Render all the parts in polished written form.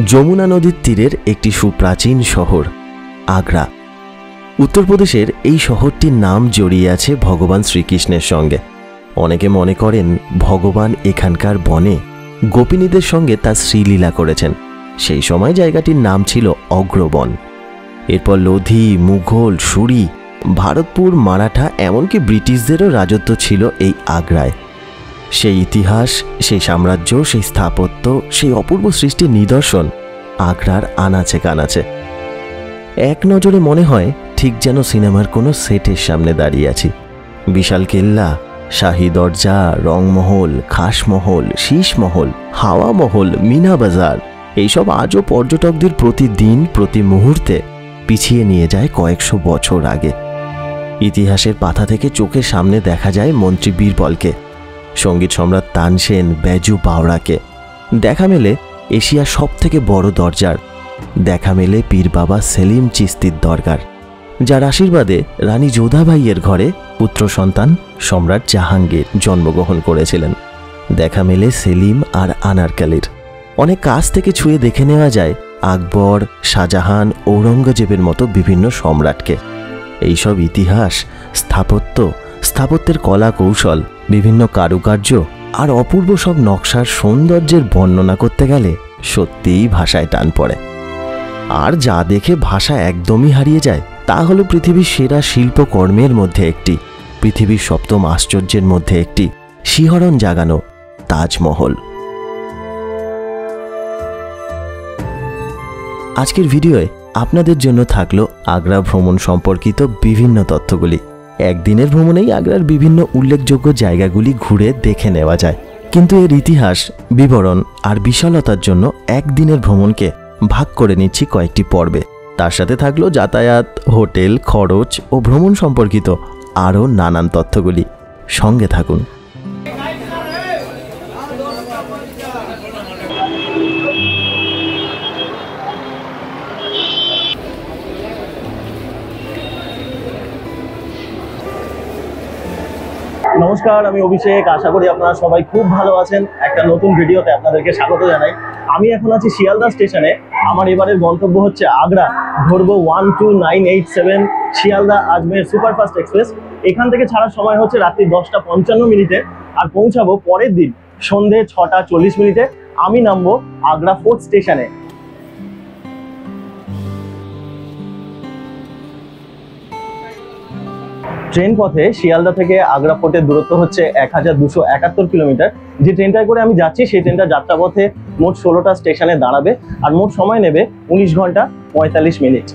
যমুনা নদীর তীরের একটি সুপ্রাচীন শহর আগ্রা। উত্তরপ্রদেশের এই শহরটির নাম জড়িয়ে আছে ভগবান শ্রীকৃষ্ণের সঙ্গে। অনেকে মনে করেন ভগবান এখানকার বনে গোপিনীদের সঙ্গে তার শ্রীলীলা করেছেন। সেই সময় জায়গাটির নাম ছিল অগ্রবন। এরপর লোধি, মুঘল, সুরি, ভারতপুর, মারাঠা, এমনকি ব্রিটিশদেরও রাজত্ব ছিল এই আগ্রায়। সেই ইতিহাস, সেই সাম্রাজ্য, সেই স্থাপত্য, সেই অপূর্ব সৃষ্টির নিদর্শন আগ্রার আনাচে কানাচে। এক নজরে মনে হয় ঠিক যেন সিনেমার কোনো সেটের সামনে দাঁড়িয়ে আছি। বিশাল কেল্লা, শাহী দরজা, রংমহল, খাসমহল, শীষমহল, হাওয়া মহল, মিনা বাজার, এইসব আজও পর্যটকদের প্রতিদিন প্রতি মুহূর্তে পিছিয়ে নিয়ে যায় কয়েকশো বছর আগে। ইতিহাসের পাতা থেকে চোখের সামনে দেখা যায় মন্ত্রী বীরবলকে, সঙ্গীত সম্রাট তানসেন, বেজু বাওড়াকে। দেখা মেলে এশিয়ার সবথেকে বড় দরজার, দেখা মেলে পীর বাবা সেলিম চিস্তির দরগার, যার আশীর্বাদে রানী যোধাবাইয়ের ঘরে পুত্র সন্তান সম্রাট জাহাঙ্গীর জন্মগ্রহণ করেছিলেন। দেখা মেলে সেলিম আর আনারকালির। অনেক কাছ থেকে ছুঁয়ে দেখে নেওয়া যায় আকবর, শাহজাহান, ঔরঙ্গজেবের মতো বিভিন্ন সম্রাটকে। এইসব ইতিহাস, স্থাপত্যের কলা কৌশল, বিভিন্ন কারুকার্য আর অপূর্ব সব নকশার সৌন্দর্যের বর্ণনা করতে গেলে সত্যিই ভাষায় টান পড়ে। আর যা দেখে ভাষা একদমই হারিয়ে যায় তা হলো পৃথিবীর সেরা শিল্পকর্মের মধ্যে একটি, পৃথিবীর সপ্তম আশ্চর্যের মধ্যে একটি, শিহরণ জাগানো তাজমহল। আজকের ভিডিওয়ে আপনাদের জন্য থাকলো আগ্রা ভ্রমণ সম্পর্কিত বিভিন্ন তথ্যগুলি। একদিনের ভ্রমণেই আগ্রার বিভিন্ন উল্লেখযোগ্য জায়গাগুলি ঘুরে দেখে নেওয়া যায়, কিন্তু এর ইতিহাস, বিবরণ আর বিশালতার জন্য একদিনের ভ্রমণকে ভাগ করে নিচ্ছি কয়েকটি পর্বে। তার সাথে থাকলো যাতায়াত, হোটেল, খরচ ও ভ্রমণ সম্পর্কিত আরও নানান তথ্যগুলি। সঙ্গে থাকুন। নমস্কার, আমি অভিষেক। আশা করি আপনারা সবাই খুব ভালো আছেন। একটা নতুন ভিডিওতে আপনাদেরকে স্বাগত জানাই। আমি এখন আছি শিয়ালদা স্টেশনে। আমার এবারের গন্তব্য হচ্ছে আগ্রা। ধরবো 12987 শিয়ালদা আজমের সুপারফাস্ট এক্সপ্রেস। এখান থেকে ছাড়ার সময় হচ্ছে রাত্রি 10:55 আর পৌঁছাবো পরের দিন সন্ধে 6:40। আমি নামবো আগ্রা ফোর্ট স্টেশনে। ট্রেন পথে শিয়ালদা থেকে আগ্রা ফোর্টের দূরত্ব হচ্ছে 1271 কিলোমিটার। যে ট্রেনটায় করে আমি যাচ্ছি সেই ট্রেনটা যাত্রাপথে মোট 16টা স্টেশনে দাঁড়াবে আর মোট সময় নেবে 19 ঘন্টা 45 minute.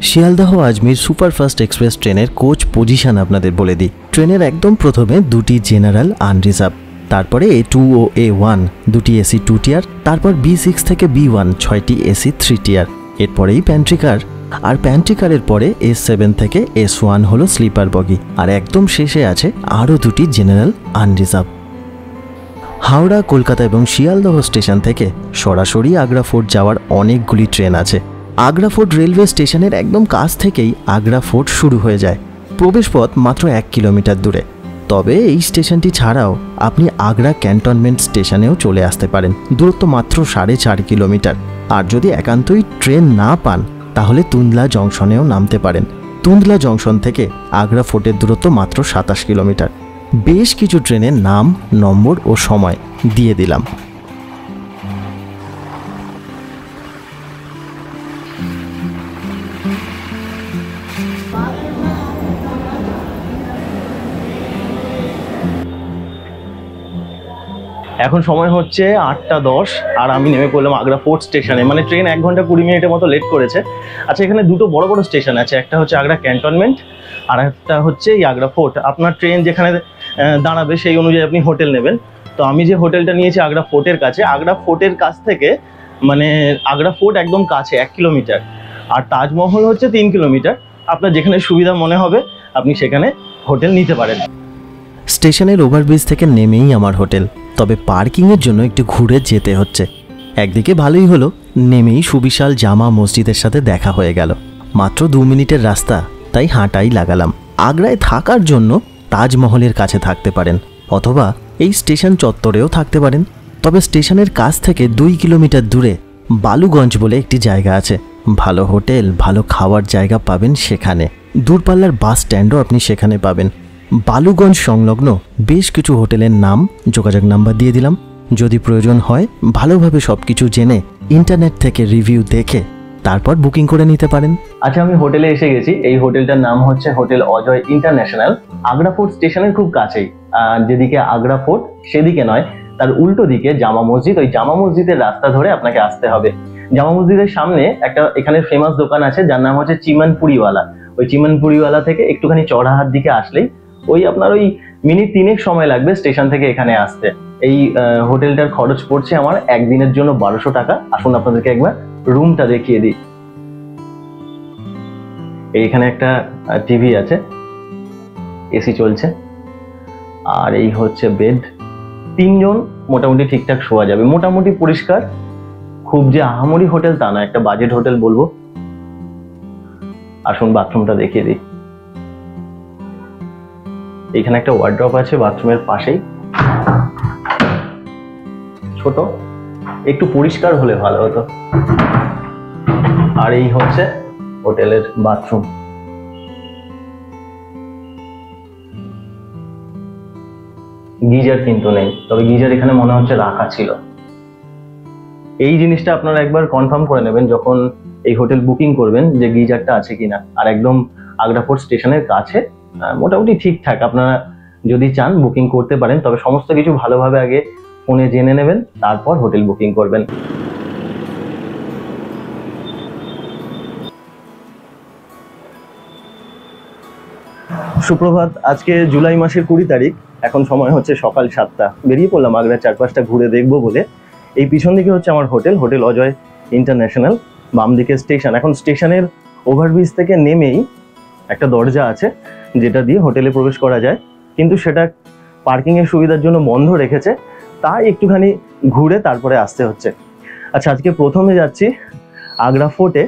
Sealdah Ajmer superfast express ট্রেনের কোচ পজিশন আপনাদের বলে দিই। ট্রেনের একদম প্রথমে দুটি জেনারেল আনরিজার্ভ, তারপরে A2 ও A1 দুটি এসি 2 টিয়ার, তারপর B6 থেকে B1 6টি এসি 3 টিয়ার, এরপরেই প্যান্ট্রি কার, আর প্যান্ট্রি কারের পরে S7 থেকে S1 হলো স্লিপার বগি, আর একদম শেষে আছে আরও দুটি জেনারেল আনরিজার্ভ। হাওড়া, কলকাতা এবং শিয়ালদহ স্টেশন থেকে সরাসরি আগ্রা ফোর্ট যাওয়ার অনেকগুলি ট্রেন আছে। আগ্রা ফোর্ট রেলওয়ে স্টেশনের একদম কাছ থেকেই আগ্রা ফোর্ট শুরু হয়ে যায়। প্রবেশপথ মাত্র 1 কিলোমিটার দূরে। তবে এই স্টেশনটি ছাড়াও আপনি আগ্রা ক্যান্টনমেন্ট স্টেশনেও চলে আসতে পারেন। দূরত্ব মাত্র 4.5 কিলোমিটার। আর যদি একান্তই ট্রেন না পান তাহলে তুন্দলা জংশনেও নামতে পারেন। তুন্দলা জংশন থেকে আগ্রা ফোর্টের দূরত্ব মাত্র 27 কিলোমিটার। বেশ কিছু ট্রেনের নাম, নম্বর ও সময় দিয়ে দিলাম। এখন সময় হচ্ছে 8:10 আর আমি নেমে পড়লাম আগ্রা ফোর্ট স্টেশনে। মানে ট্রেন 1 ঘন্টা 20 মিনিটের মতো লেট করেছে। আচ্ছা, এখানে দুটো বড় বড় স্টেশন আছে, একটা হচ্ছে আগ্রা ক্যান্টনমেন্ট আর একটা হচ্ছে এই আগ্রা ফোর্ট। আপনার ট্রেন যেখানে দাঁড়াবে সেই অনুযায়ী আপনি হোটেল নেবেন। তো আমি যে হোটেলটা নিয়েছি আগ্রা ফোর্টের কাছে। আগ্রা ফোর্টের কাছ থেকে মানে আগ্রা ফোর্ট একদম কাছে 1 কিলোমিটার, আর তাজমহল হচ্ছে 3 কিলোমিটার। আপনার যেখানে সুবিধা মনে হবে আপনি সেখানে হোটেল নিতে পারেন। স্টেশনের ওভারব্রিজ থেকে নেমেই আমার হোটেল, তবে পার্কিংয়ের জন্য একটু ঘুরে যেতে হচ্ছে। একদিকে ভালোই হলো, নেমেই সুবিশাল জামা মসজিদের সাথে দেখা হয়ে গেল। মাত্র 2 মিনিটের রাস্তা, তাই হাঁটাই লাগালাম। আগ্রায় থাকার জন্য তাজমহলের কাছে থাকতে পারেন অথবা এই স্টেশন চত্বরেও থাকতে পারেন। তবে স্টেশনের কাছ থেকে 2 কিলোমিটার দূরে বালুগঞ্জ বলে একটি জায়গা আছে, ভালো হোটেল, ভালো খাওয়ার জায়গা পাবেন সেখানে। দূরপাল্লার বাস স্ট্যান্ডও আপনি সেখানে পাবেন। বালুগঞ্জ সংলগ্ন বেশ কিছু হোটেলের নাম, যোগাযোগ নাম্বার দিয়ে দিলাম। যদি প্রয়োজন হয় ভালোভাবে সব কিছু জেনে ইন্টারনেট থেকে রিভিউ দেখে তারপর বুকিং করে নিতে পারেন। আচ্ছা, আমি হোটেলে এসে গেছি। এই হোটেলটার নাম হচ্ছে hotel Ajay international, Agra fort স্টেশনের খুব কাছেই। যেদিকে আগ্রা ফোর্ট সেদিকে নয়, তার উল্টো দিকে জামা মসজিদ। ওই জামা মসজিদের রাস্তা ধরে আপনাকে আসতে হবে। জামা মসজিদের সামনে একটা এখানে ফেমাস দোকান আছে যার নাম হচ্ছে চিমন পুরিওয়ালা। ওই চিমন পুরিওয়ালা থেকে একটুখানি চড়াহাট দিকে আসলেই ওই আপনার ওই মিনিট 3 সময় লাগবে স্টেশন থেকে এখানে আসতে। এই হোটেলটার খরচ পড়ছে আমার একদিনের জন্য 1200 টাকা। আসুন আপনাদেরকে একবার রুমটা দেখিয়ে দিই। এইখানে একটা টিভি আছে, এসি চলছে, আর এই হচ্ছে বেড। 3 জন মোটামুটি ঠিকঠাক শোয়া যাবে, মোটামুটি পরিষ্কার। খুব যে আহামরি হোটেল তা না, একটা বাজেট হোটেল বলবো। আসুন বাথরুমটা দেখিয়ে দিই। এখানে একটা ওয়ার্ড্রপ আছে বাথরুমের পাশেই, ছোট, একটু পরিষ্কার হলে ভালো হতো। আর এই হচ্ছে হোটেলের বাথরুম। গিজার কিন্তু নেই, তবে গিজার এখানে মনে হচ্ছে রাখা ছিল। এই জিনিসটা আপনারা একবার কনফার্ম করে নেবেন যখন এই হোটেল বুকিং করবেন যে গিজারটা আছে কিনা। আর একদম আগ্রা ফোর্ট স্টেশনের কাছে, মোটামুটি ঠিকঠাক। আপনারা যদি চান বুকিং করতে পারেন, তবে সমস্ত কিছু ভালোভাবে আগে ফোনে জেনে নেবেন, তারপর হোটেল বুকিং করবেন। সুপ্রভাত। আজকে জুলাই মাসের 20 তারিখ, এখন সময় হচ্ছে সকাল 7টা। বেরিয়ে পড়লাম আগ্রার চারপাশটা ঘুরে দেখবো বলে। এই পিছন দিকে হচ্ছে আমার হোটেল, হোটেল অজয় ইন্টারন্যাশনাল। বাম দিকে স্টেশন। এখন স্টেশনের ওভারব্রিজ থেকে নেমেই একটা দরজা আছে যেটা দিয়ে হোটেলে প্রবেশ করা যায়, কিন্তু সেটা পার্কিংয়ের সুবিধার জন্য বন্ধ রেখেছে, তাই একটুখানি ঘুরে তারপরে আসতে হচ্ছে। আচ্ছা, আজকে প্রথমে যাচ্ছি আগ্রা ফোর্টে।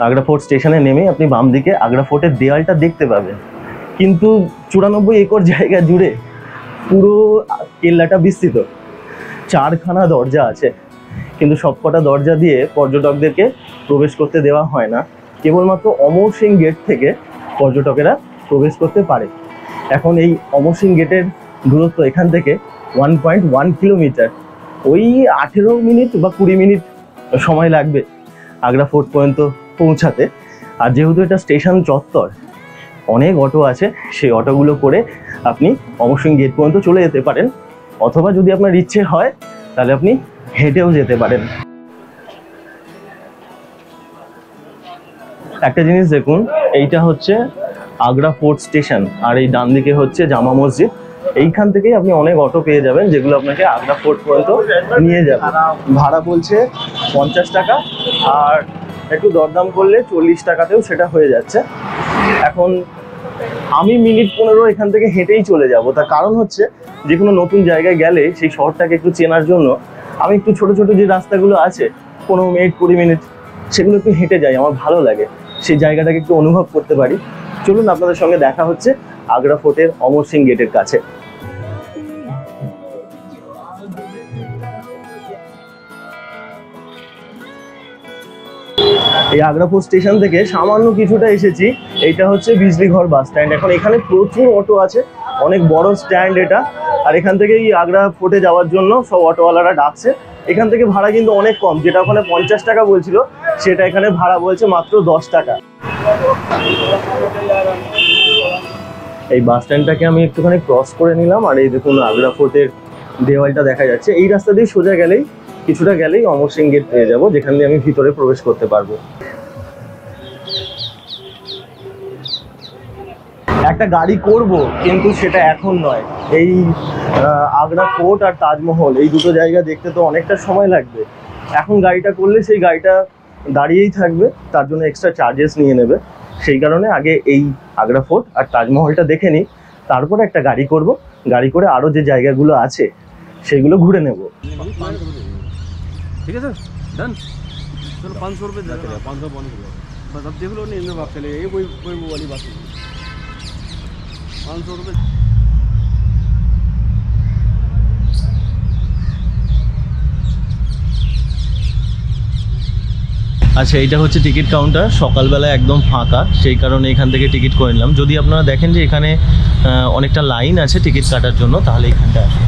আগ্রা ফোর্ট স্টেশনে নেমে আপনি বাম দিকে আগ্রা ফোর্টের দেয়ালটা দেখতে পাবেন, কিন্তু 94 একর জায়গা জুড়ে পুরো কেল্লাটা বিস্তৃত। 4খানা দরজা আছে, কিন্তু সবকটা দরজা দিয়ে পর্যটকদেরকে প্রবেশ করতে দেওয়া হয় না। কেবলমাত্র অমর সিং গেট থেকে পর্যটকেরা প্রবেশ করতে পারে। এখন এই অমর সিং গেটের দূরত্ব এখান থেকে 1.1 কিলোমিটার। ওই 18 মিনিট বা 20 মিনিট সময় লাগবে আগ্রা ফোর্ট পর্যন্ত পৌঁছাতে। আর যেহেতু এটা স্টেশন চত্বর, অনেক অটো আছে, সেই অটোগুলো করে আপনি অমর সিং গেট পর্যন্ত চলে যেতে পারেন, অথবা যদি আপনার ইচ্ছে হয় তাহলে আপনি হেঁটেও যেতে পারেন। একটা জিনিস দেখুন, এইটা হচ্ছে আগ্রা ফোর্ট স্টেশন, আর এই ডান দিকে হচ্ছে জামা মসজিদ। এইখান থেকেই আপনি অনেক অটো পেয়ে যাবেন যেগুলো আপনাকে আগ্রা ফোর্ট পর্যন্ত নিয়ে যাবে। ভাড়া বলছে 50 টাকা, আর একটু দরদাম করলে 40 টাকাতেও সেটা হয়ে যাচ্ছে। এখন আমি মিনিট 15 এখান থেকে হেঁটেই চলে যাব। তার কারণ হচ্ছে যে কোনো নতুন জায়গায় গেলে সেই শহরটাকে একটু চেনার জন্য আমি একটু ছোট ছোট যে রাস্তাগুলো আছে 15 মিনিট 20 মিনিট সেগুলো একটু হেঁটে যাই, আমার ভালো লাগে, সেই জায়গাটাকে একটু অনুভব করতে পারি। চলুন, আপনাদের সঙ্গে দেখা হচ্ছে আগ্রা ফোর্টের অমর সিং গেটের কাছে। এই আগ্রা ফোর্ট স্টেশন থেকে সামান্য কিছুটা এসেছি। এইটা হচ্ছে বিজলিঘর বাস স্ট্যান্ড। এখন এখানে প্রচুর অটো আছে, অনেক বড় স্ট্যান্ড এটা। আর এখান থেকে এই আগ্রা ফোর্টে যাওয়ার জন্য সব অটোওয়ালারা ডাকছে। এখান থেকে ভাড়া কিন্তু অনেক কম, যেটা ওখানে 50 টাকা বলছিল সেটা এখানে ভাড়া বলছে মাত্র 10 টাকা। এই বাস স্ট্যান্ডটাকে আমি একটুখানি ক্রস করে নিলাম, আর এই দেখুন আগ্রা ফোর্টের দেওয়ালটা দেখা যাচ্ছে। এই রাস্তা দিয়ে সোজা গেলেই, কিছুটা গেলেই অমর সিং গেট পেয়ে যাবো, যেখান দিয়ে আমি ভিতরে প্রবেশ করতে পারবো। একটা গাড়ি করব, কিন্তু সেটা এখন নয়। এই আগ্রা ফোর্ট আর তাজমহল এই দুটো জায়গা দেখতে তো অনেকটা সময় লাগবে। এখন গাড়িটা করলে সেই গাড়িটা দাঁড়িয়েই থাকবে, তার জন্য এক্সট্রা চার্জেস নিয়ে নেবে। সেই কারণে আগে এই আগ্রা ফোর্ট আর তাজমহলটা দেখে নিই, তারপরে একটা গাড়ি করব। গাড়ি করে আরও যে জায়গাগুলো আছে সেগুলো ঘুরে নেব। ठीक है सर, डन। चलो 500 रुपये दे रहे हैं, 500 बोनस हो गया। बस अब देख लो, नहीं इनमें आप चले, ये कोई वो वाली बात नहीं। 500 रुपये। আচ্ছা, এইটা হচ্ছে টিকিট কাউন্টার। সকালবেলা একদম ফাঁকা, সেই কারণে এখান থেকে টিকিট করে নিলাম। যদি আপনারা দেখেন যে এখানে অনেকটা লাইন আছে টিকিট কাটার জন্য, তাহলে এখানটা আসুন।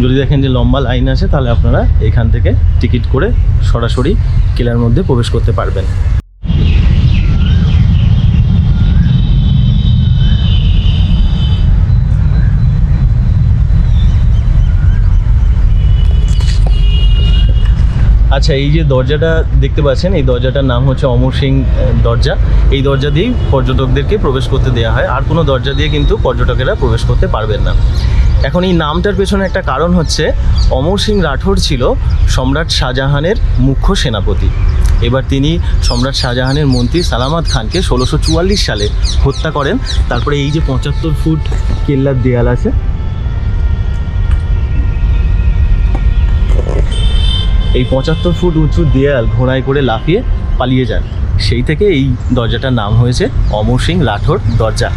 যদি দেখেন যে লম্বা লাইন আছে, তাহলে আপনারা এখান থেকে টিকিট করে সরাসরি কিলার মধ্যে প্রবেশ করতে পারবেন। আচ্ছা, এই যে দরজাটা দেখতে পাচ্ছেন, এই দরজাটার নাম হচ্ছে অমর সিং দরজা। এই দরজা দিয়েই পর্যটকদেরকে প্রবেশ করতে দেওয়া হয়, আর কোনো দরজা দিয়ে কিন্তু পর্যটকেরা প্রবেশ করতে পারবেন না। এখন এই নামটার পেছনে একটা কারণ হচ্ছে, অমর সিং রাঠোর ছিল সম্রাট শাহজাহানের মুখ্য সেনাপতি। এবার তিনি সম্রাট শাহজাহানের মন্ত্রী সালামত খানকে 1644 সালে হত্যা করেন। তারপরে এই যে 75 ফুট কেল্লার দেয়াল আছে, এই 75 ফুট উঁচু দেয়াল ঘোড়ায় করে লাফিয়ে পালিয়ে যান। সেই থেকে এই দরজাটার নাম হয়েছে অমর সিং রাঠোর দরজা।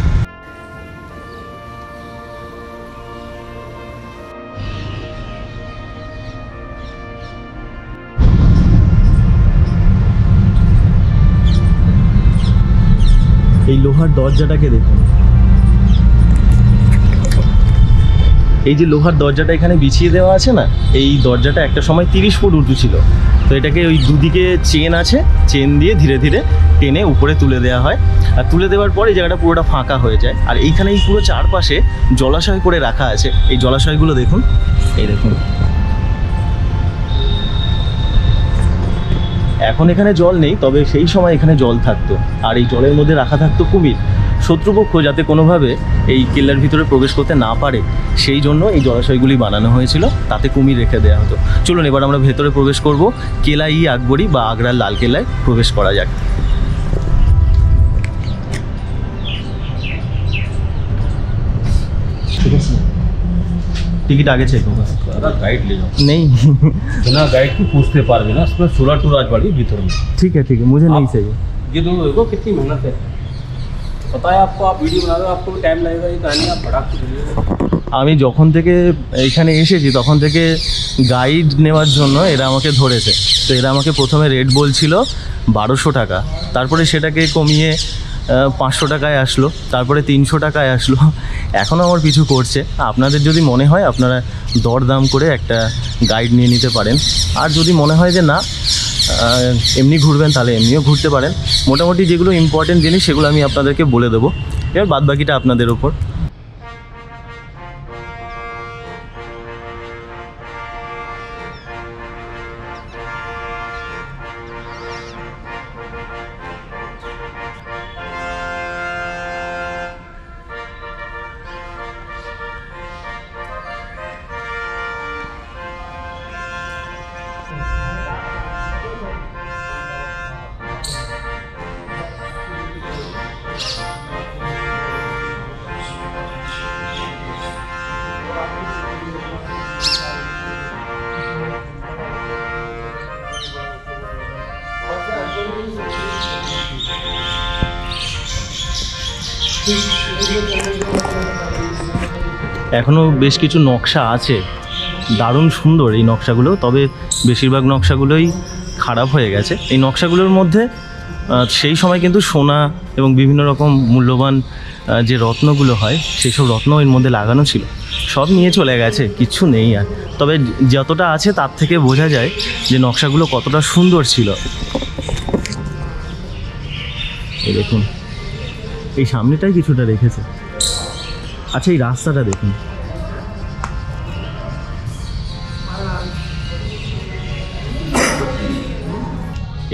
এই লোহার দরজাটাকে দেখুন, এই যে লোহার দরজাটা এখানে বিছিয়ে দেওয়া আছে না, এই দরজাটা একটা সময় 30 ফুট উঁচু ছিল। তো এটাকে ওই দুদিকে চেন আছে, চেন দিয়ে ধীরে ধীরে টেনে উপরে তুলে দেওয়া হয়। আর তুলে দেওয়ার পর এই জায়গাটা পুরোটা ফাঁকা হয়ে যায়। আর এইখানে এই পুরো চারপাশে জলাশয় করে রাখা আছে। এই জলাশয়গুলো দেখুন, এই দেখুন। এখন এখানে জল নেই, তবে সেই সময় এখানে জল থাকতো। আর এই জলের মধ্যে রাখা থাকতো কুমির। শত্রুপক্ষ যাতে কোনোভাবে এই কিল্লার ভিতরে প্রবেশ করতে না পারে, সেই জন্য এই জলাশয়গুলি বানানো হয়েছিল, তাতে কুমির রেখে দেওয়া হতো। চলুন এবার আমরা ভেতরে প্রবেশ করব। কেলা-ই আকবরী বা আগ্রার লাল কেল্লায় প্রবেশ করা যাক। टिकट आगे चेक होगा। गाइड ले जाओ, नहीं बिना गाइड के पूछते पारबे ना। उसमें 16 टूर आज वाली भीतर में। ठीक है, मुझे नहीं चाहिए। ये दोनों देखो कितनी मेहनत है, पता है आपको। आप वीडियो बना रहे हो, आपको भी टाइम लगेगा। ये कहानी आप बढ़ा के चलिए। আমি যখন থেকে এখানে এসেছি তখন থেকে গাইড নেওয়ার জন্য এরা আমাকে ধরেছে। তো এরা আমাকে প্রথমে রেট বলছিল 1200 টাকা, তারপরে সেটাকে কমিয়ে 500 টাকায় আসলো, তারপরে 300 টাকায় আসলো, এখনও আমার পিছু করছে। আপনাদের যদি মনে হয় আপনারা দরদাম করে একটা গাইড নিয়ে নিতে পারেন। আর যদি মনে হয় যে না এমনি ঘুরবেন, তাহলে এমনিও ঘুরতে পারেন। মোটামুটি যেগুলো ইম্পর্টেন্ট জিনিস সেগুলো আমি আপনাদেরকে বলে দেবো, এবার বাদবাকিটা আপনাদের ওপর। এখনও বেশ কিছু নকশা আছে, দারুণ সুন্দর এই নকশাগুলো, তবে বেশিরভাগ নকশাগুলোই খারাপ হয়ে গেছে। এই নকশাগুলোর মধ্যে সেই সময় কিন্তু সোনা এবং বিভিন্ন রকম মূল্যবান যে রত্নগুলো হয়, সেই সব রত্ন এর মধ্যে লাগানো ছিল, সব নিয়ে চলে গেছে, কিচ্ছু নেই আর। তবে যতটা আছে তার থেকে বোঝা যায় যে নকশাগুলো কতটা সুন্দর ছিল। এই দেখুন, এই সামনেটাই কিছুটা রেখেছে। আচ্ছা, এই রাস্তাটা দেখুন,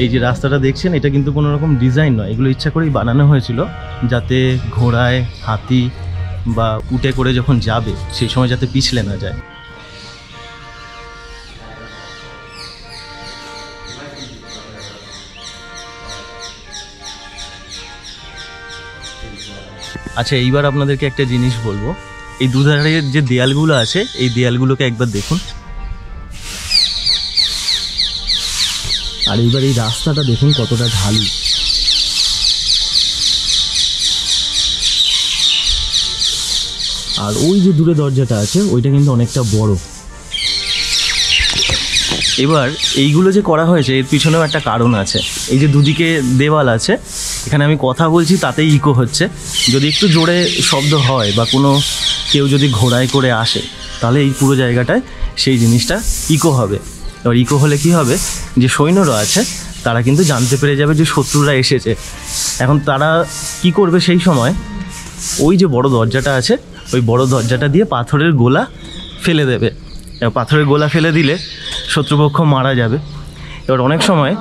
এই যে রাস্তাটা দেখছেন, এটা কিন্তু কোনো রকম ডিজাইন নয়, এগুলো ইচ্ছা করেই বানানো হয়েছিল যাতে ঘোড়ায়, হাতি বা উটে করে যখন যাবে সেই সময় যাতে পিছলে না যায়। আচ্ছা, এইবার আপনাদেরকে একটা জিনিস বলবো, এই দুধারে যে দেয়ালগুলো আছে এই দেয়ালগুলোকে একবার দেখুন। আর এইবার এই রাস্তাটা দেখুন কতটা ঢালু। আর ওই যে দূরে দরজাটা আছে ওইটা কিন্তু অনেকটা বড়। এবার এইগুলো যে করা হয়েছে এর পিছনেও একটা কারণ আছে। এই যে দুদিকে দেওয়াল আছে, এখানে আমি কথা বলছি তাতেই ইকো হচ্ছে। যদি একটু জোরে শব্দ হয় বা কোনো কেউ যদি ঘোড়ায় করে আসে তাহলে এই পুরো জায়গাটায় সেই জিনিসটা ইকো হবে। এবার ইকো হলে কি হবে, যে সৈন্যরা আছে তারা কিন্তু জানতে পেরে যাবে যে শত্রুরা এসেছে। এখন তারা কি করবে সেই সময়, ওই যে বড় দরজাটা আছে ওই বড় দরজাটা দিয়ে পাথরের গোলা ফেলে দেবে। এবার পাথরের গোলা ফেলে দিলে শত্রুপক্ষ মারা যাবে। এবার অনেক সময়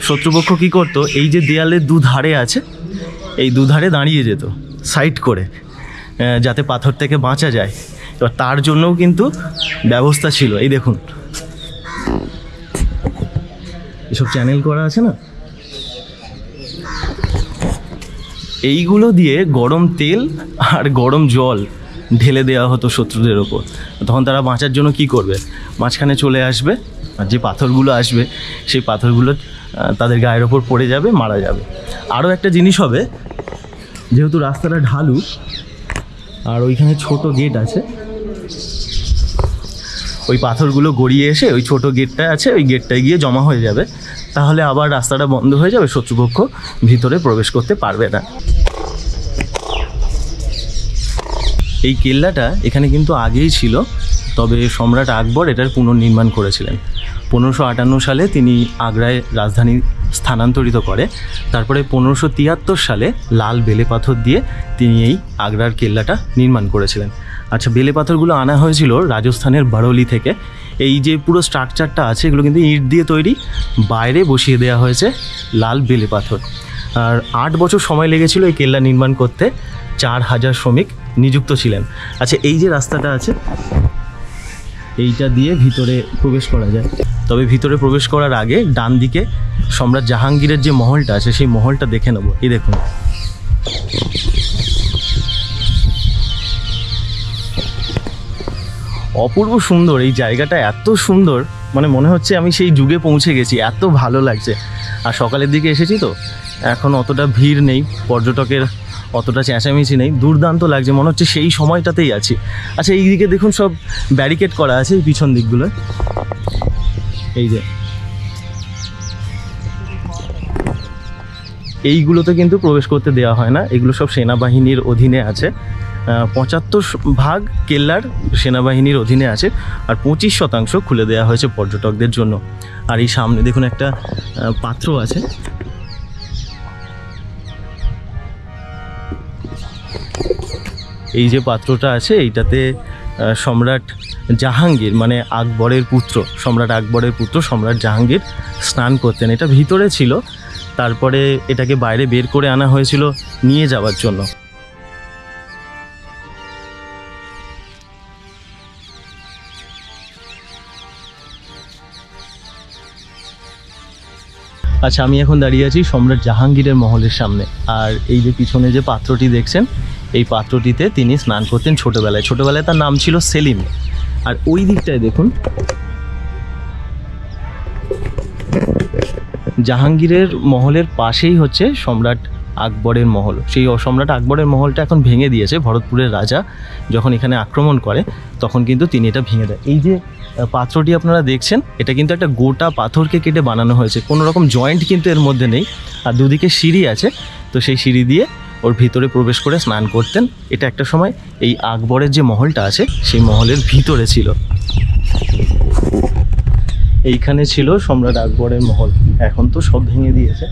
শত্রুপক্ষ কী করতো, এই যে দেয়ালের দুধারে আছে এই দুধারে দাঁড়িয়ে যেত সাইড করে, যাতে পাথর থেকে বাঁচা যায়। এবার তার জন্যও কিন্তু ব্যবস্থা ছিল। এই দেখুন এসব চ্যানেল করা আছে না, এইগুলো দিয়ে গরম তেল আর গরম জল ঢেলে দেওয়া হতো শত্রুদের ওপর। তখন তারা বাঁচার জন্য কি করবে, মাঝখানে চলে আসবে আর যে পাথরগুলো আসবে সেই পাথরগুলো তাদের গায়ের ওপর পড়ে যাবে, মারা যাবে। আরও একটা জিনিস হবে, যেহেতু রাস্তাটা ঢালু আর ওইখানে ছোট গেট আছে, ওই পাথরগুলো গড়িয়ে এসে ওই ছোট গেটটা আছে ওই গেটটায় গিয়ে জমা হয়ে যাবে। তাহলে আবার রাস্তাটা বন্ধ হয়ে যাবে, শত্রুপক্ষ ভিতরে প্রবেশ করতে পারবে না। এই কেল্লাটা এখানে কিন্তু আগেই ছিল, তবে সম্রাট আকবর এটার পুনর্নির্মাণ করেছিলেন। 1558 সালে তিনি আগ্রায় রাজধানী স্থানান্তরিত করে। তারপরে 1573 সালে লাল বেলে পাথর দিয়ে তিনি এই আগ্রার কেল্লাটা নির্মাণ করেছিলেন। আচ্ছা, বেলে পাথরগুলো আনা হয়েছিল রাজস্থানের বারৌলি থেকে। এই যে পুরো স্ট্রাকচারটা আছে এগুলো কিন্তু ইট দিয়ে তৈরি, বাইরে বসিয়ে দেওয়া হয়েছে লাল বেলে পাথর। আর 8 বছর সময় লেগেছিল এই কেল্লা নির্মাণ করতে। 4000 শ্রমিক নিযুক্ত ছিলেন। আচ্ছা, এই যে রাস্তাটা আছে এইটা দিয়ে ভিতরে প্রবেশ করা যায়, তবে ভিতরে প্রবেশ করার আগে ডান দিকে সম্রাট জাহাঙ্গীরের যে মহলটা আছে সেই মহলটা দেখে নেব। এই দেখুন, অপূর্ব সুন্দর এই জায়গাটা, এত সুন্দর মানে মনে হচ্ছে আমি সেই যুগে পৌঁছে গেছি, এত ভালো লাগছে। আর সকালের দিকে এসেছি তো এখন অতটা ভিড় নেই, পর্যটকের অতটা চেঁচামেচি নেই, দুর্দান্ত লাগছে, মনে হচ্ছে সেই সময়টাতেই আছি। আচ্ছা, এই দিকে দেখুন সব ব্যারিকেড করা আছে এই পিছন দিকগুলো, এই যে এইগুলোতে কিন্তু প্রবেশ করতে দেওয়া হয় না, এগুলো সব সেনাবাহিনীর অধীনে আছে। 75% কেল্লার সেনাবাহিনীর অধীনে আছে আর 25% খুলে দেওয়া হয়েছে পর্যটকদের জন্য। আর এই সামনে দেখুন একটা পাত্র আছে, এই যে পাত্রটা আছে এইটাতে সম্রাট জাহাঙ্গীর মানে আকবরের পুত্র, সম্রাট আকবরের পুত্র সম্রাট জাহাঙ্গীর স্নান করতেন। এটা ভিতরে ছিল, তারপরে এটাকে বাইরে বের করে আনা হয়েছিল নিয়ে যাওয়ার জন্য। আচ্ছা, আমি এখন দাঁড়িয়ে আছি সম্রাট জাহাঙ্গীরের মহলের সামনে। আর এই যে পিছনে যে পাত্রটি দেখছেন এই পাত্রটিতে তিনি স্নান করতেন ছোটবেলায় তার নাম ছিল সেলিম। আর ওই দিকটায় দেখুন জাহাঙ্গীরের মহলের পাশেই হচ্ছে সম্রাট আকবরের মহল। সেই সম্রাট আকবরের মহলটা এখন ভেঙে দিয়েছে, ভরতপুরের রাজা যখন এখানে আক্রমণ করে তখন কিন্তু তিনি এটা ভেঙে দেয়। এই যে পাত্রটি আপনারা দেখছেন এটা কিন্তু একটা গোটা পাথরকে কেটে বানানো হয়েছে, কোনো রকম জয়েন্ট কিন্তু এর মধ্যে নেই। আর দুদিকে সিঁড়ি আছে, তো সেই সিঁড়ি দিয়ে ওর ভিতরে প্রবেশ করে স্নান করতেন। এটা একটা সময় এই আকবরের যে মহলটা আছে সেই মহলের ভিতরে ছিল। এইখানে ছিল সম্রাট আকবরের মহল, এখন তো সব ভেঙে দিয়েছে।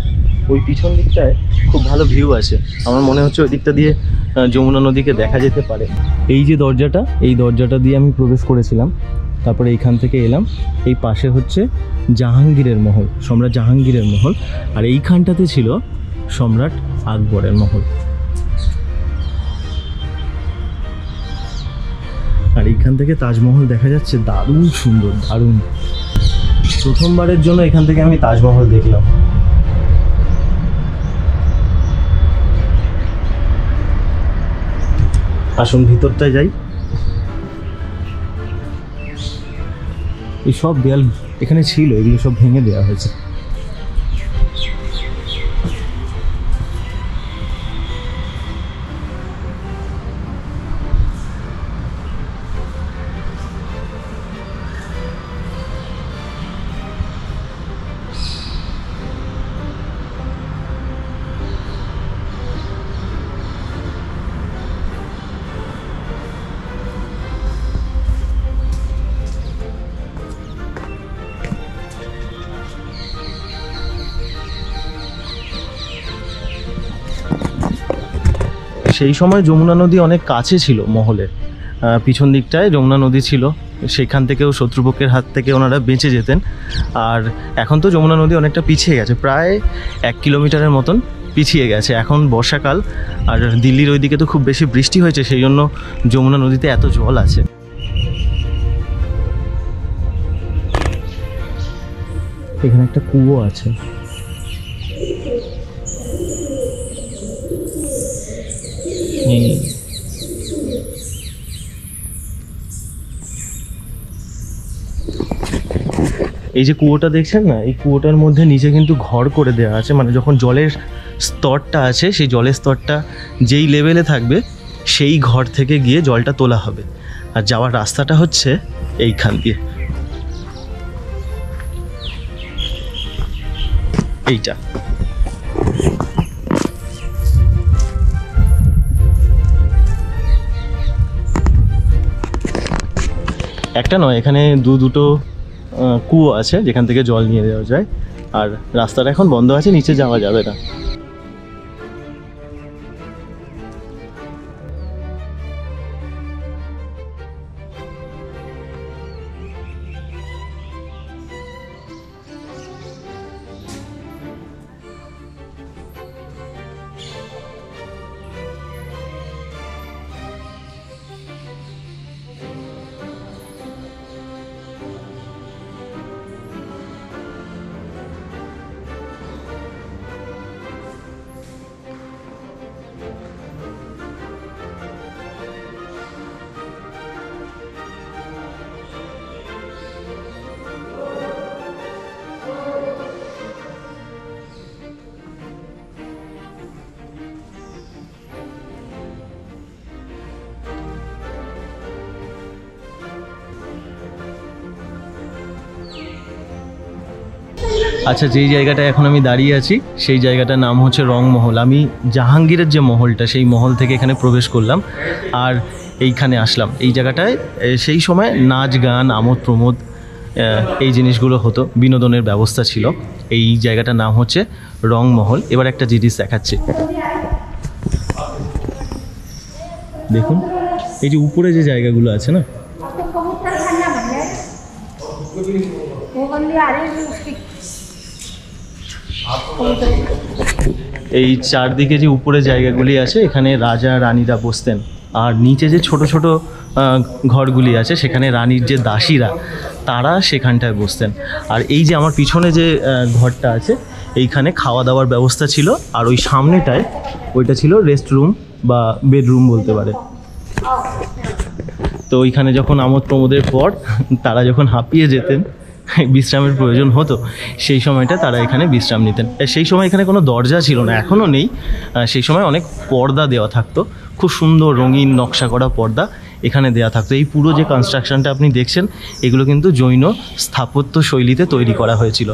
ওই পিছন দিকটায় খুব ভালো ভিউ আছে, আমার মনে হচ্ছে ওই দিকটা দিয়ে যমুনা নদীকে দেখা যেতে পারে। এই যে দরজাটা, এই দরজাটা দিয়ে আমি প্রবেশ করেছিলাম, তারপরে এইখান থেকে এলাম। এই পাশে হচ্ছে জাহাঙ্গীরের মহল, সম্রাট জাহাঙ্গীরের মহল, আর এইখানটাতে ছিল সম্রাট আকবরের মহল। আর এইখান থেকে তাজমহল দেখা যাচ্ছে, দারুণ সুন্দর, দারুণ। প্রথমবারের জন্য এখান থেকে আমি তাজমহল দেখলাম। আসুন ভিতরটায় যাই। এই সব দেয়াল এখানে ছিল, এগুলো সব ভেঙে দেওয়া হয়েছে। সেই সময় যমুনা নদী অনেক কাছে ছিল মহলের, পিছন দিকটায় যমুনা নদী ছিল, সেখান থেকেও শত্রুপক্ষের হাত থেকে ওনারা বেঁচে যেতেন। আর এখন তো যমুনা নদী অনেকটা পিছিয়ে গেছে, প্রায় 1 কিলোমিটারের মতন পিছিয়ে গেছে। এখন বর্ষাকাল, আর দিল্লির ওইদিকে তো খুব বেশি বৃষ্টি হয়েছে, সেই জন্য যমুনা নদীতে এত জল আছে। এখানে একটা কুয়ো আছে। এই যে কুয়োটা দেখছেন না, এই কুয়োটার মধ্যে নিচে কিন্তু ঘর করে দেওয়া আছে, মানে যখন জলের স্তরটা আছে সেই জলের স্তরটা যেই লেভেলে থাকবে সেই ঘর থেকে গিয়ে জলটা তোলা হবে। আর যাওয়ার রাস্তাটা হচ্ছে এইখান দিয়ে, এইটা। একটা নয়, এখানে দুটো কুয়ো আছে যেখান থেকে জল নিয়ে যাওয়া যায়। আর রাস্তাটা এখন বন্ধ আছে, নিচে যাওয়া যাবে না। আচ্ছা, যেই জায়গাটায় এখন আমি দাঁড়িয়ে আছি সেই জায়গাটার নাম হচ্ছে রংমহল। আমি জাহাঙ্গীরের যে মহলটা, সেই মহল থেকে এখানে প্রবেশ করলাম আর এইখানে আসলাম। এই জায়গাটায় সেই সময় নাচ গান, আমোদ প্রমোদ এই জিনিসগুলো হতো, বিনোদনের ব্যবস্থা ছিল। এই জায়গাটার নাম হচ্ছে রংমহল। এবার একটা জিনিস দেখাচ্ছি, দেখুন এই যে উপরে যে জায়গাগুলো আছে না, এই চারদিকে যে উপরে জায়গাগুলি আছে এখানে রাজা রানীরা বসতেন। আর নিচে যে ছোট ছোট ঘরগুলি আছে সেখানে রানীর যে দাসীরা তারা সেখানটায় বসতেন। আর এই যে আমার পিছনে যে ঘরটা আছে এইখানে খাওয়া দাওয়ার ব্যবস্থা ছিল। আর ওই সামনেটায় ওইটা ছিল রেস্ট রুম বা বেডরুম বলতে পারে। তো ওইখানে যখন আমোদ প্রমোদের পর তারা যখন হাঁপিয়ে যেতেন, বিশ্রামের প্রয়োজন হতো, সেই সময়টা তারা এখানে বিশ্রাম নিতেন। সেই সময় এখানে কোনো দরজা ছিল না, এখনও নেই। সেই সময় অনেক পর্দা দেওয়া থাকতো, খুব সুন্দর রঙিন নকশা করা পর্দা এখানে দেওয়া থাকতো। এই পুরো যে কনস্ট্রাকশনটা আপনি দেখছেন এগুলো কিন্তু জৈন স্থাপত্য শৈলীতে তৈরি করা হয়েছিল।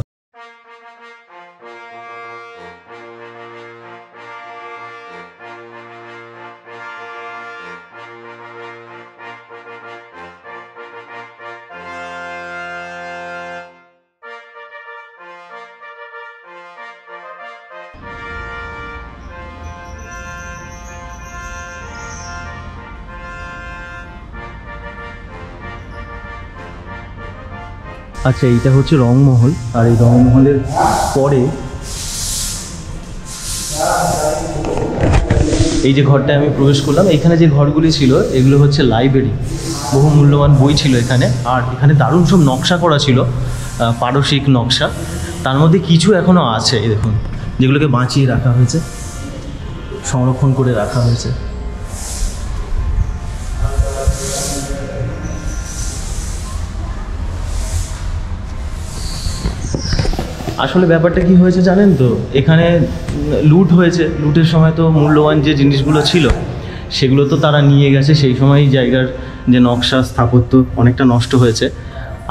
আচ্ছা, এইটা হচ্ছে রংমহল। আর এই রংমহলের পরে এই যে ঘরটায় আমি প্রবেশ করলাম, এখানে যে ঘরগুলি ছিল এগুলো হচ্ছে লাইব্রেরি। বহু মূল্যবান বই ছিল এখানে। আর এখানে দারুণ সব নকশা করা ছিল, পারসিক নকশা। তার মধ্যে কিছু এখনও আছে, এই দেখুন, যেগুলোকে বাঁচিয়ে রাখা হয়েছে, সংরক্ষণ করে রাখা হয়েছে। আসলে ব্যাপারটা কি হয়েছে জানেন তো, এখানে লুট হয়েছে। লুটের সময় তো মূল্যবান যে জিনিসগুলো ছিল সেগুলো তো তারা নিয়ে গেছে। সেই সময় জায়গার যে নকশা স্থাপত্য অনেকটা নষ্ট হয়েছে।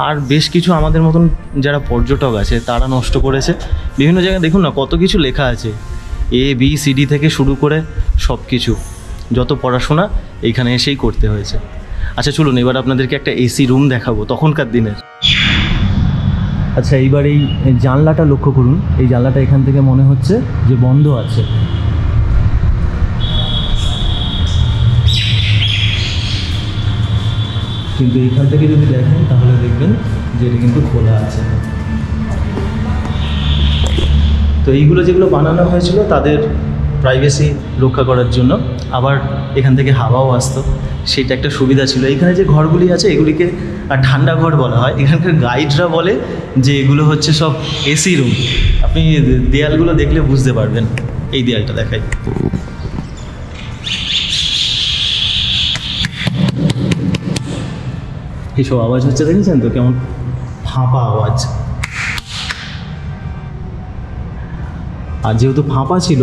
আর বেশ কিছু আমাদের মতন যারা পর্যটক আছে তারা নষ্ট করেছে। বিভিন্ন জায়গায় দেখুন না কত কিছু লেখা আছে, ABCD থেকে শুরু করে সব কিছু, যত পড়াশোনা এইখানে এসেই করতে হয়েছে। আচ্ছা চলুন এবার আপনাদেরকে একটা AC রুম দেখাবো তখনকার দিনের। আচ্ছা, এইবার এই জানলাটা লক্ষ্য করুন। এই জানলাটা এখান থেকে মনে হচ্ছে যে বন্ধ আছে। কিন্তু এইখান থেকে যদি দেখেন তাহলে দেখবেন যে এটা কিন্তু খোলা আছে। তো এইগুলো যেগুলো বানানো হয়েছিল তাদের প্রাইভেসি রক্ষা করার জন্য, আবার এখান থেকে হাওয়াও আসতো, সেটা একটা সুবিধা ছিল। এখানে যে ঘরগুলি আছে এগুলিকে ঠান্ডা ঘর বলা হয়। এখানকার গাইডরা বলে যে এগুলো হচ্ছে সব এসি রুম। আপনি দেয়ালগুলো দেখলে বুঝতে পারবেন। এই দেয়ালটা দেখাই, এইসব আওয়াজ হচ্ছে দেখেছেন তো, কেমন ফাঁপা আওয়াজ। আর যেহেতু ফাঁপা ছিল,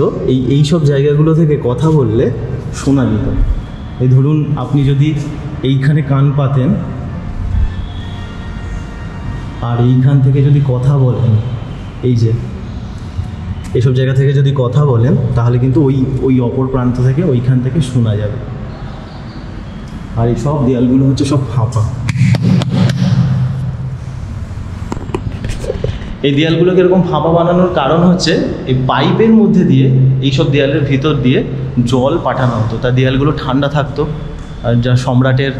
এই সব জায়গাগুলো থেকে কথা বললে শোনা যেত। এই ধরুন আপনি যদি এইখানে কান পাতেন আর এইখান থেকে যদি কথা বলেন, এই যে এইসব জায়গা থেকে যদি কথা বলেন তাহলে কিন্তু ওই অপর প্রান্ত থেকে ওইখান থেকে শোনা যাবে। আর এই সব দেয়ালগুলো হচ্ছে সব ফাঁপা। এই দেয়ালগুলোকে এরকম ফাঁপা বানানোর কারণ হচ্ছে এই পাইপের মধ্যে দিয়ে এইসব দেয়ালের ভিতর দিয়ে জল পাঠানো হতো, তা দেয়ালগুলো ঠান্ডা থাকতো। আর যা সম্রাটের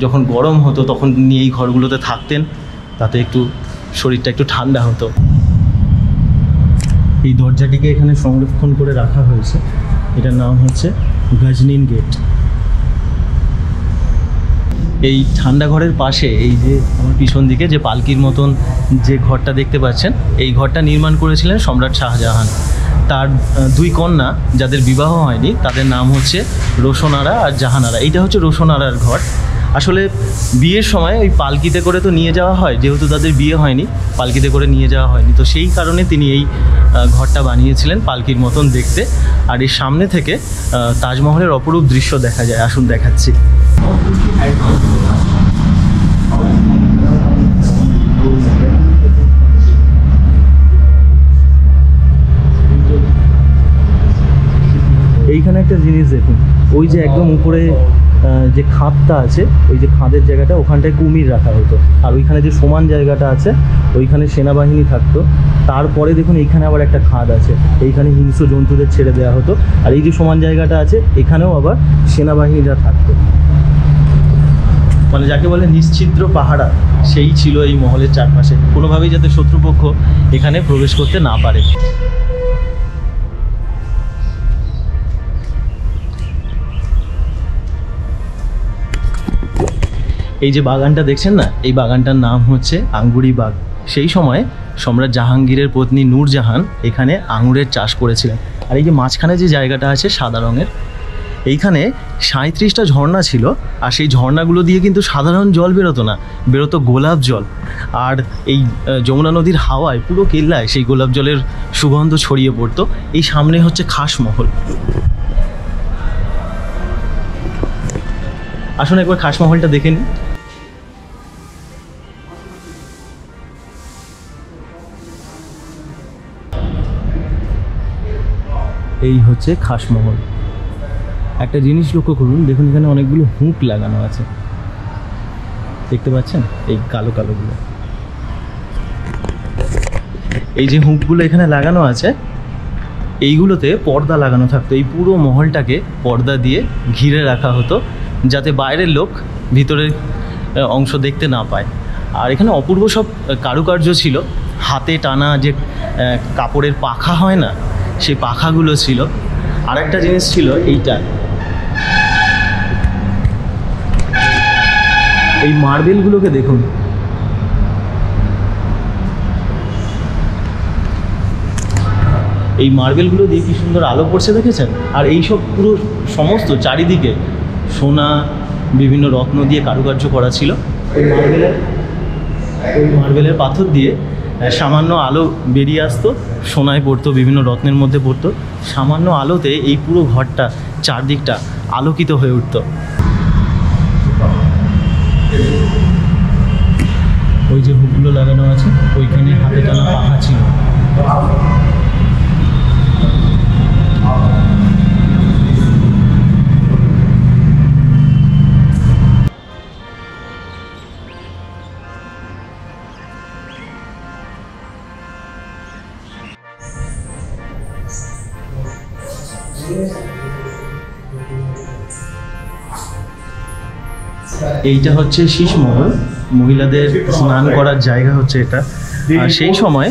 যখন গরম হতো তখন নিয়ে এই ঘরগুলোতে থাকতেন, তাতে একটু শরীরটা একটু ঠান্ডা হতো। এই দরজাটিকে এখানে সংরক্ষণ করে রাখা হয়েছে, এটার নাম হচ্ছে গজনিন গেট। এই ঠান্ডা ঘরের পাশে এই যে আমার পিছন দিকে যে পালকির মতন যে ঘরটা দেখতে পাচ্ছেন, এই ঘরটা নির্মাণ করেছিলেন সম্রাট শাহজাহান। তার দুই কন্যা যাদের বিবাহ হয়নি তাদের নাম হচ্ছে রোশনারা আর জাহানারা। এইটা হচ্ছে রোশনারার ঘর। আসলে বিয়ের সময় ওই পালকিতে করে তো নিয়ে যাওয়া হয়, যেহেতু তাদের বিয়ে হয়নি পালকিতে করে নিয়ে যাওয়া হয়নি, তো সেই কারণে তিনি এই ঘরটা বানিয়েছিলেন পালকির মতন দেখতে। আর এর সামনে থেকে তাজমহলের অপরূপ দৃশ্য দেখা যায়। আসুন দেখাচ্ছি। এইখানে একটা জিনিস দেখুন, ওই যে একদম উপরে যে খাদটা আছে, ওই যে খাদের জায়গাটা, ওখানটায় কুমির রাখা হতো। আর ওইখানে যে সমান জায়গাটা আছে ওইখানে সেনাবাহিনী থাকতো। তারপরে দেখুন এইখানে আবার একটা খাদ আছে, এইখানে হিংস্র জন্তুদের ছেড়ে দেওয়া হতো। আর এই যে সমান জায়গাটা আছে এখানেও আবার সেনাবাহিনীরা থাকতো, মানে যাকে বলে নিশ্ছিদ্র পাহারা, সেই ছিল এই মহলের চারপাশে, কোনোভাবেই যাতে শত্রুপক্ষ এখানে প্রবেশ করতে না পারে। এই যে বাগানটা দেখছেন না, এই বাগানটার নাম হচ্ছে আঙ্গুরি বাগ। সেই সময় সম্রাট জাহাঙ্গীরের পত্নী নূরজাহান এখানে আঙুরের চাষ করেছিলেন। আর এই যে মাঝখানে যে জায়গাটা আছে সাদা রঙের, এইখানে 37টা ঝর্ণা ছিল। আর সেই ঝর্ণাগুলো দিয়ে কিন্তু সাধারণ জল বেরোতো না, বেরোতো গোলাপ জল। আর এই যমুনা নদীর হাওয়ায় পুরো কেল্লায় সেই গোলাপ জলের সুগন্ধ ছড়িয়ে পড়তো। এই সামনে হচ্ছে খাসমহল। আসুন একবার খাসমহলটা দেখে নিন। এই হচ্ছে খাসমহল। একটা জিনিস লক্ষ্য করুন, দেখুন এখানে অনেকগুলো হুক লাগানো আছে, দেখতে পাচ্ছেন এই কালো কালোগুলো। এই যে হুকগুলো এখানে লাগানো আছে, এইগুলোতে পর্দা লাগানো থাকতো। এই পুরো মহলটাকে পর্দা দিয়ে ঘিরে রাখা হতো, যাতে বাইরের লোক ভিতরের অংশ দেখতে না পায়। আর এখানে অপূর্ব সব কারুকার্য ছিল, হাতে টানা যে কাপড়ের পাখা হয় না, সেই পাখাগুলো ছিল। আর একটা জিনিস ছিল এইটা, এই মার্বেলগুলোকে দেখুন, এই মার্বেলগুলো দিয়ে কি সুন্দর আলো পড়ছে দেখেছেন। আর এই সব পুরো সমস্ত চারিদিকে সোনা, বিভিন্ন রত্ন দিয়ে কারুকার্য করা ছিল। ওই মার্বেলের পাথর দিয়ে সামান্য আলো বেরিয়ে আসতো, সোনায় পড়তো, বিভিন্ন রত্নের মধ্যে পড়তো। সামান্য আলোতে এই পুরো ঘরটা চারদিকটা আলোকিত হয়ে উঠতো। ওই যে হুকগুলো লাগানো আছে, ওইখানে হাতে টানা পাখা ছিল। এইটা হচ্ছে শীষমহল, মহিলাদের স্নান করার জায়গা হচ্ছে এটা। আর সেই সময়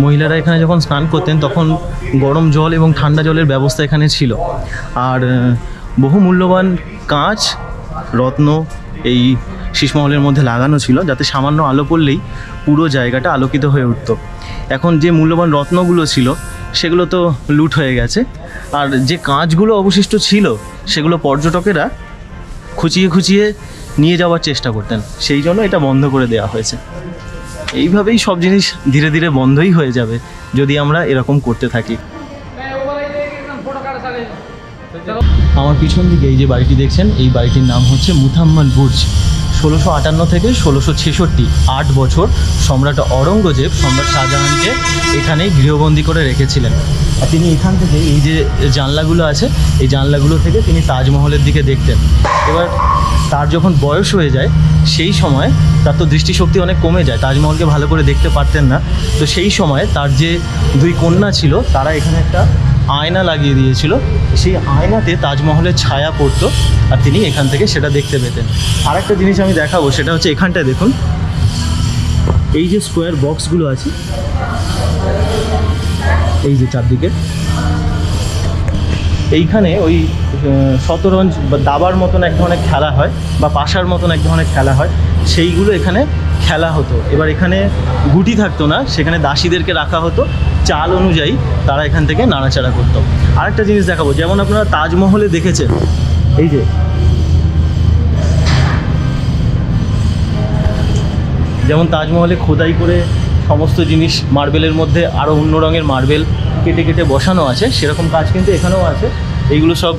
মহিলারা এখানে যখন স্নান করতেন তখন গরম জল এবং ঠান্ডা জলের ব্যবস্থা এখানে ছিল। আর বহু মূল্যবান কাঁচ রত্ন এই শীষমহলের মধ্যে লাগানো ছিল, যাতে সামান্য আলো পড়লেই পুরো জায়গাটা আলোকিত হয়ে উঠত। এখন যে মূল্যবান রত্নগুলো ছিল সেগুলো তো লুট হয়ে গেছে, আর যে কাঁচগুলো অবশিষ্ট ছিল সেগুলো পর্যটকেরা খুঁচিয়ে খুঁচিয়ে নিয়ে যাওয়ার চেষ্টা করতেন, সেই জন্য এটা বন্ধ করে দেওয়া হয়েছে। এইভাবেই সব জিনিস ধীরে ধীরে বন্ধই হয়ে যাবে যদি আমরা এরকম করতে থাকি। আমার পিছন দিকে এই যে বাড়িটি দেখছেন, এই বাড়িটির নাম হচ্ছে মুথাম্মল বুর্জ। 1658 থেকে 1666 8 বছর সম্রাট অরঙ্গজেব সম্রাট শাহজাহানকে এখানে গৃহবন্দী করে রেখেছিলেন। আর তিনি এখান থেকে এই যে জানলাগুলো আছে, এই জানলাগুলো থেকে তিনি তাজমহলের দিকে দেখতেন। এবার তার যখন বয়স হয়ে যায় সেই সময় তার তো দৃষ্টিশক্তি অনেক কমে যায়, তাজমহলকে ভালো করে দেখতে পারতেন না। তো সেই সময় তার যে 2 কন্যা ছিল তারা এখানে একটা আয়না লাগিয়ে দিয়েছিল, সেই আয়নাতে তাজমহলের ছায়া পড়তো আর তিনি এখান থেকে সেটা দেখতে পেতেন। আর একটা জিনিস আমি দেখাবো, সেটা হচ্ছে এখানটায় দেখুন, এই যে স্কোয়ার বক্সগুলো আছে এই যে চারদিকে, এইখানে ওই শতরঞ্জ বা দাবার মতন এক ধরনের খেলা হয় বা পাশার মতন এক ধরনের খেলা হয়, সেইগুলো এখানে খেলা হতো। এবার এখানে গুটি থাকতো না, সেখানে দাসীদেরকে রাখা হতো, চাল অনুযায়ী তারা এখান থেকে নাড়াচাড়া করতো। আরেকটা জিনিস দেখাবো, যেমন আপনারা তাজমহলে দেখেছেন এই যে যেমন তাজমহলে খোদাই করে সমস্ত জিনিস মার্বেলের মধ্যে আরও অন্য রঙের মার্বেল কেটে কেটে বসানো আছে, সেরকম কাজ কিন্তু এখানেও আছে। এইগুলো সব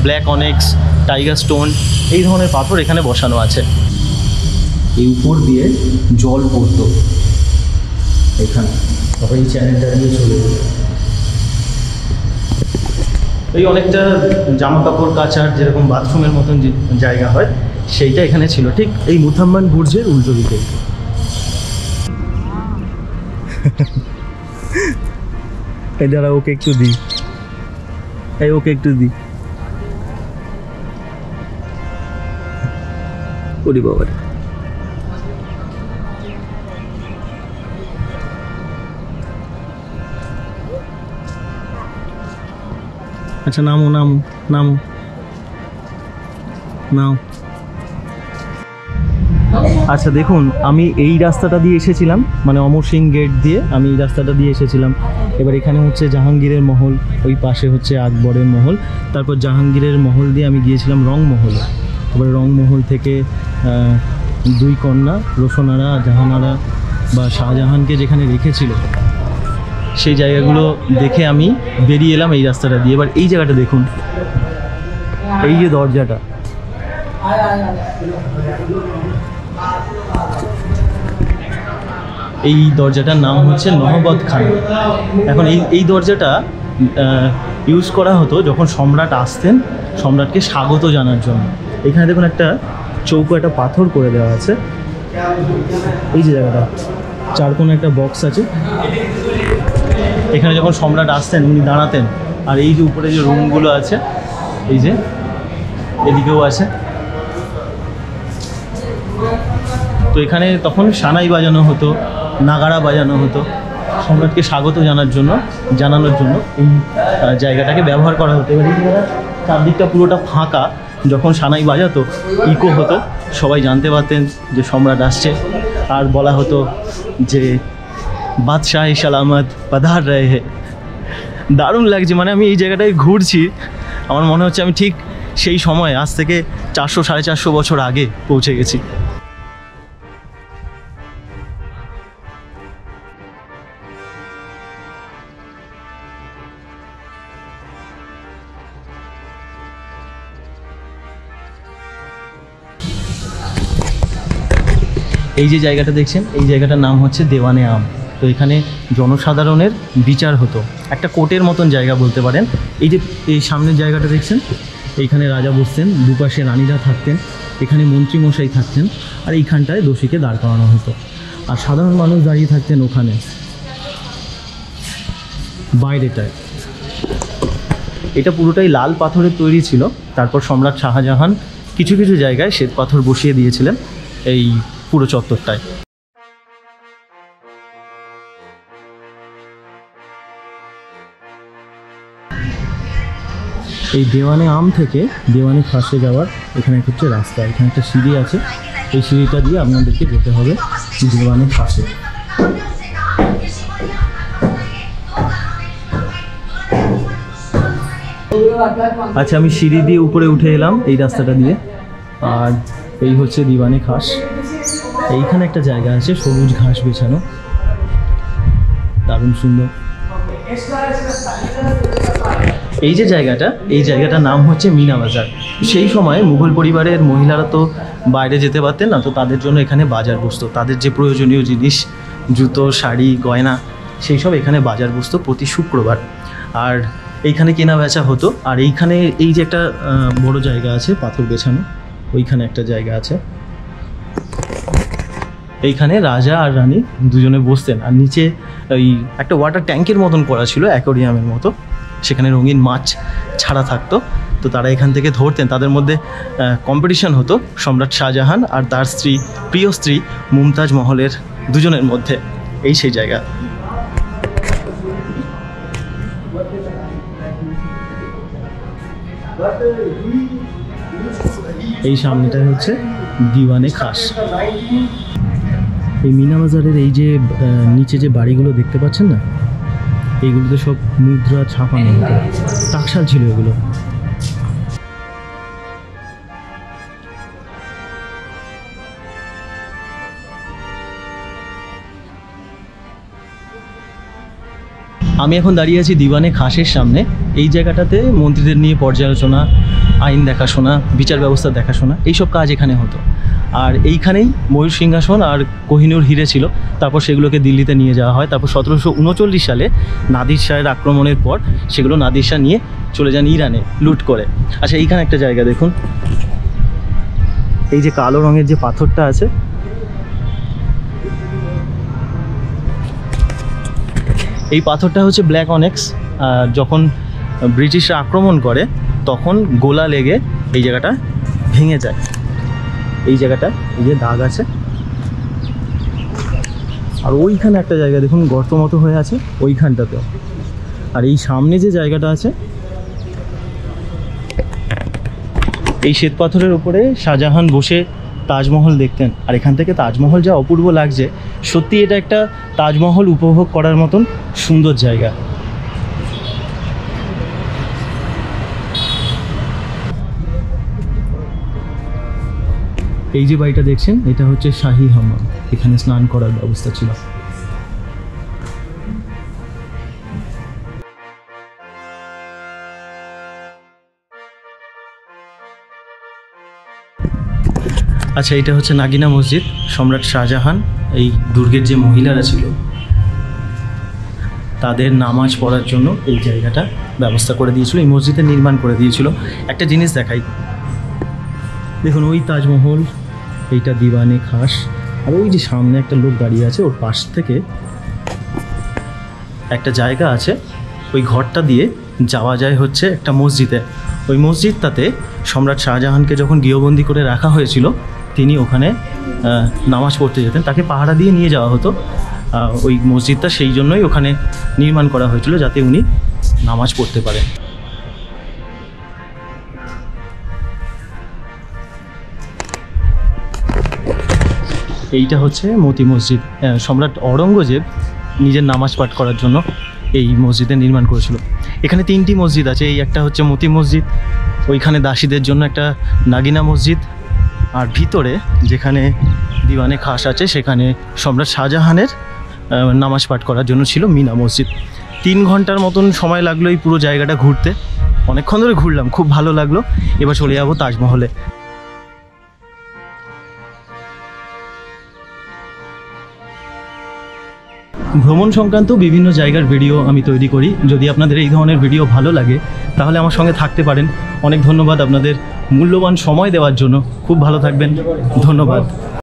ব্ল্যাক অনেক্স, টাইগার স্টোন, এই ধরনের পাথর এখানে বসানো আছে। এই উপর দিয়ে জল পড়তো এখানে, তারপর এই চ্যানেলটা দিয়ে চলে যেত। এই অনেকটা জামা কাপড় কাচার যেরকম বাথরুমের মতন যে জায়গা হয় সেইটা এখানে ছিল, ঠিক এই মুথাম্মল বুর্জের উল্টো দিকে। এই যারা ওকে একটু দিই, এই ওকে একটু দিই, ওরে বাবা। আচ্ছা নামো নামো নামো নাও। আচ্ছা দেখুন, আমি এই রাস্তাটা দিয়ে এসেছিলাম, মানে অমর সিং গেট দিয়ে আমি এই রাস্তাটা দিয়ে এসেছিলাম। এবার এখানে হচ্ছে জাহাঙ্গীরের মহল, ওই পাশে হচ্ছে আকবরের মহল, তারপর জাহাঙ্গীরের মহল দিয়ে আমি গিয়েছিলাম রংমহলে। এবার রংমহল থেকে 2 কন্যা রোশনারা, জাহানারা বা শাহজাহানকে যেখানে রেখেছিল সেই জায়গাগুলো দেখে আমি বেরিয়ে এলাম এই রাস্তাটা দিয়ে। এবার এই জায়গাটা দেখুন, এই যে দরজাটা, এই দরজাটার নাম হচ্ছে নহবত খানা। এখন এই দরজাটা ইউজ করা হতো যখন সম্রাট আসতেন সম্রাটকে স্বাগত জানার জন্য। এখানে দেখুন একটা চৌকো একটা পাথর করে দেওয়া আছে, এই যে জায়গাটা 4 কোণে একটা বক্স আছে, এখানে যখন সম্রাট আসতেন উনি দাঁড়াতেন। আর এই যে উপরে যে রুমগুলো আছে, এই যে এদিকেও আছে, তো এখানে তখন সানাই বাজানো হতো, নাগারা বাজানো হতো, সম্রাটকে স্বাগত জানানোর জন্য এই জায়গাটাকে ব্যবহার করা হতো। এবার এই চারদিকটা পুরোটা ফাঁকা, যখন সানাই বাজাতো ইকো হতো, সবাই জানতে পারতেন যে সম্রাট আসছে। আর বলা হতো যে বাদশাহ সালামত পাধার রহে হে। দারুণ লাগছে, মানে আমি এই জায়গাটায় ঘুরছি, আমার মনে হচ্ছে আমি ঠিক সেই সময় আজ থেকে 400-450 বছর আগে পৌঁছে গেছি। এই যে জায়গাটা দেখছেন, এই জায়গাটার নাম হচ্ছে দেওয়ানে আম। তো এখানে জনসাধারণের বিচার হতো, একটা কোর্টের মতন জায়গা বলতে পারেন। এই যে এই সামনের জায়গাটা দেখছেন, এইখানে রাজা বসতেন, দুপাশে রানীরা থাকতেন, এখানে মন্ত্রীমশাই থাকতেন, আর এইখানটায় দোষীকে দাঁড় করানো হতো। আর সাধারণ মানুষ দাঁড়িয়ে থাকতেন ওখানে বাইরেটায়। এটা পুরোটাই লাল পাথরের তৈরি ছিল। তারপর সম্রাট শাহজাহান কিছু কিছু জায়গায় শ্বেত পাথর বসিয়ে দিয়েছিলেন এই পুরো চত্বরটায়। এই দেওয়ানে আম থেকে দেওয়ানে খাসে যাওয়ার এখানে হচ্ছে রাস্তা, এখানে একটা সিঁড়ি আছে, এই সিঁড়িটা দিয়ে আপনাদেরকে যেতে হবে দেওয়ানে খাসে। আচ্ছা, আমি সিঁড়ি দিয়ে উপরে উঠে এলাম এই রাস্তাটা দিয়ে, আর এই হচ্ছে দিওয়ানে খাস। এইখানে একটা জায়গা আছে সবুজ ঘাস বেছানো, দারুণ সুন্দর। এই যে জায়গাটা, এই জায়গাটার নাম হচ্ছে মিনা বাজার। সেই সময় মুঘল পরিবারের মহিলারা তো বাইরে যেতে পারতেন না, তো তাদের জন্য এখানে বাজার বসতো। তাদের যে প্রয়োজনীয় জিনিস, জুতো, শাড়ি, গয়না, সেই সব এখানে বাজার বসতো প্রতি শুক্রবার, আর এইখানে কেনা বেচা হতো। আর এইখানে এই যে একটা বড় জায়গা আছে পাথর বেছানো, ওইখানে একটা জায়গা আছে, এইখানে রাজা আর রানী দুজনে বসতেন। আর নিচে ওই একটা ওয়াটার ট্যাঙ্কের মতন করা ছিল, অ্যাকোরিয়ামের মতো, সেখানে রঙিন মাছ ছাড়া থাকতো, তো তারা এখান থেকে ধরতেন। তাদের মধ্যে কম্পিটিশন হতো সম্রাট শাহজাহান আর তার স্ত্রী, প্রিয় স্ত্রী মুমতাজ মহলের দুজনের মধ্যে। এই সেই জায়গা। এই সামনেটা হচ্ছে দিওয়ানে খাস। এই মিনা বাজারের এই যে নিচে যে বাড়িগুলো দেখতে পাচ্ছেন না, এইগুলোতে সব মুদ্রা ছাপানো হতো, টাকশাল ছিল এগুলো। আমি এখন দাঁড়িয়ে আছি দিওয়ানে খাসের সামনে। এই জায়গাটাতে মন্ত্রীদের নিয়ে পর্যালোচনা, আইন দেখাশোনা, বিচার ব্যবস্থা দেখাশোনা, এইসব কাজ এখানে হতো। আর এইখানেই ময়ূর সিংহাসন আর কোহিনূর হিরে ছিল। তারপর সেগুলোকে দিল্লিতে নিয়ে যাওয়া হয়। তারপর 1739 সালে নাদির শাহের আক্রমণের পর সেগুলো নাদির শাহ নিয়ে চলে যান ইরানে লুট করে। আচ্ছা, এইখানে একটা জায়গা দেখুন, এই যে কালো রঙের যে পাথরটা আছে, এই পাথরটা হচ্ছে ব্ল্যাক অনেক্স। যখন ব্রিটিশরা আক্রমণ করে তখন গোলা লেগে এই জায়গাটা ভেঙে যায়। এই জায়গাটা এই যে দাগ আছে, আর ওইখানে একটা জায়গা দেখুন গর্ত মতো হয়ে আছে ওইখানটাতেও। আর এই সামনে যে জায়গাটা আছে, এই শ্বেত পাথরের উপরে শাহজাহান বসে তাজমহল দেখতেন। আর এখান থেকে তাজমহল যা অপূর্ব লাগছে, সত্যি এটা একটা তাজমহল উপভোগ করার মতন সুন্দর জায়গা। এই যে বাড়িটা দেখছেন, এটা হচ্ছে শাহী হাম্মাম, এখানে স্নান করার ব্যবস্থা ছিল। আচ্ছা, এটা হচ্ছে নাগিনা মসজিদ। সম্রাট শাহজাহান এই দুর্গের যে মহিলারা ছিল তাদের নামাজ পড়ার জন্য এই জায়গাটা ব্যবস্থা করে দিয়েছিল, এই মসজিদের নির্মাণ করে দিয়েছিল। একটা জিনিস দেখাই, দেখুন ওই তাজমহল, এইটা দিওয়ানে খাস, আর ওই যে সামনে একটা লোক দাঁড়িয়ে আছে, ওর পাশ থেকে একটা জায়গা আছে, ওই ঘরটা দিয়ে যাওয়া যায় হচ্ছে একটা মসজিদে। ওই মসজিদটাতে সম্রাট শাহজাহানকে যখন গৃহবন্দী করে রাখা হয়েছিল, তিনি ওখানে নামাজ পড়তে যেতেন, তাকে পাহারা দিয়ে নিয়ে যাওয়া হতো। ওই মসজিদটা সেই জন্যই ওখানে নির্মাণ করা হয়েছিল, যাতে উনি নামাজ পড়তে পারেন। এইটা হচ্ছে মতি মসজিদ। সম্রাট অরঙ্গজেব নিজের নামাজ পাঠ করার জন্য এই মসজিদের নির্মাণ করেছিল। এখানে 3টি মসজিদ আছে, এই একটা হচ্ছে মতি মসজিদ, ওইখানে দাসীদের জন্য একটা নাগিনা মসজিদ, আর ভিতরে যেখানে দিওয়ানে খাস আছে সেখানে সম্রাট শাহজাহানের নামাজ পাঠ করার জন্য ছিল মিনা মসজিদ। 3 ঘন্টার মতন সময় লাগলো এই পুরো জায়গাটা ঘুরতে, অনেকক্ষণ ধরে ঘুরলাম, খুব ভালো লাগলো। এবার চলে যাবো তাজমহলে। ভ্রমণ সংক্রান্ত বিভিন্ন জায়গার ভিডিও আমি তৈরি করি। যদি আপনাদের এই ধরনের ভিডিও ভালো লাগে তাহলে আমার সঙ্গে থাকতে পারেন। অনেক ধন্যবাদ আপনাদের মূল্যবান সময় দেওয়ার জন্য। খুব ভালো থাকবেন, ধন্যবাদ।